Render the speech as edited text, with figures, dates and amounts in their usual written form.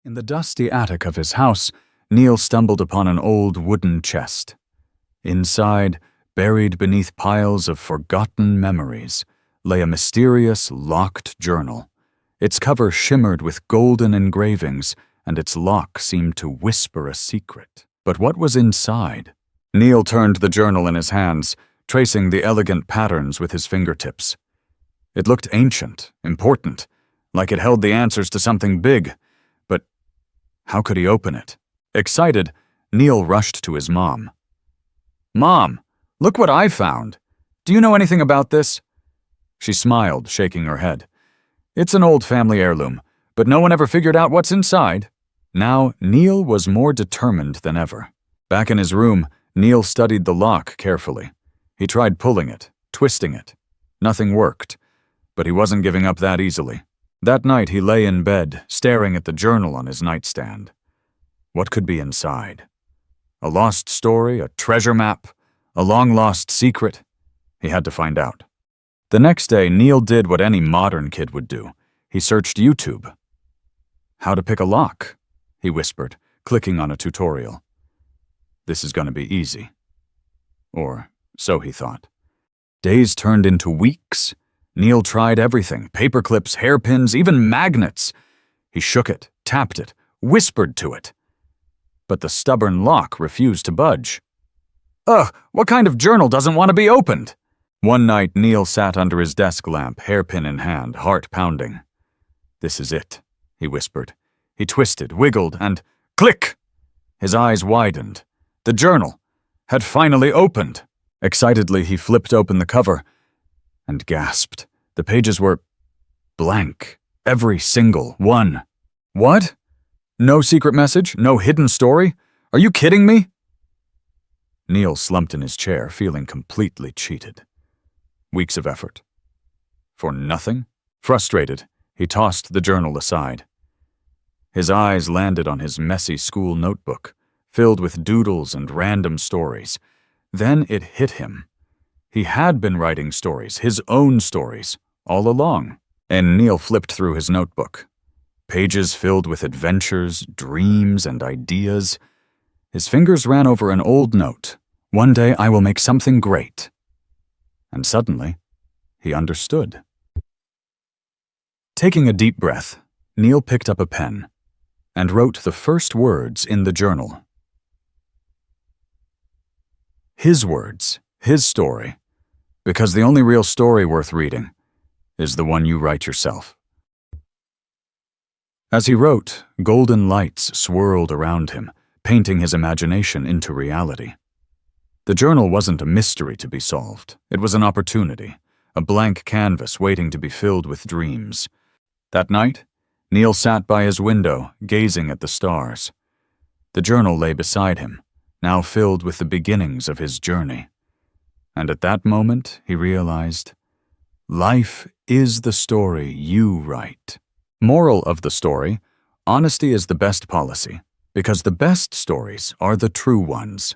In the dusty attic of his house, Neil stumbled upon an old wooden chest. Inside, buried beneath piles of forgotten memories, lay a mysterious, locked journal. Its cover shimmered with golden engravings, and its lock seemed to whisper a secret. But what was inside? Neil turned the journal in his hands, tracing the elegant patterns with his fingertips. It looked ancient, important, like it held the answers to something big. But how could he open it? Excited, Neil rushed to his mom. "Mom, look what I found. Do you know anything about this?" She smiled, shaking her head. "It's an old family heirloom, but no one ever figured out what's inside." Now, Neil was more determined than ever. Back in his room, Neil studied the lock carefully. He tried pulling it, twisting it. Nothing worked, but he wasn't giving up that easily. That night, he lay in bed, staring at the journal on his nightstand. What could be inside? A lost story, a treasure map, a long-lost secret? He had to find out. The next day, Neil did what any modern kid would do. He searched YouTube. "How to pick a lock," he whispered, clicking on a tutorial. This is going to be easy. Or so he thought. Days turned into weeks. Neil tried everything, paperclips, hairpins, even magnets. He shook it, tapped it, whispered to it. But the stubborn lock refused to budge. Ugh, what kind of journal doesn't want to be opened? One night, Neil sat under his desk lamp, hairpin in hand, heart pounding. "This is it," he whispered. He twisted, wiggled, and click! His eyes widened. The journal had finally opened. Excitedly, he flipped open the cover and gasped. The pages were blank. Every single one. What? No secret message? No hidden story? Are you kidding me? Neil slumped in his chair, feeling completely cheated. Weeks of effort. For nothing? Frustrated, he tossed the journal aside. His eyes landed on his messy school notebook, filled with doodles and random stories. Then it hit him. He had been writing stories, his own stories, all along. And Neil flipped through his notebook. Pages filled with adventures, dreams, and ideas. His fingers ran over an old note. "One day I will make something great." And suddenly, he understood. Taking a deep breath, Neil picked up a pen and wrote the first words in the journal. His words, his story, because the only real story worth reading is the one you write yourself. As he wrote, golden lights swirled around him, painting his imagination into reality. The journal wasn't a mystery to be solved. It was an opportunity, a blank canvas waiting to be filled with dreams. That night, Neil sat by his window, gazing at the stars. The journal lay beside him, now filled with the beginnings of his journey. And at that moment, he realized, life is the story you write. Moral of the story: honesty is the best policy, because the best stories are the true ones.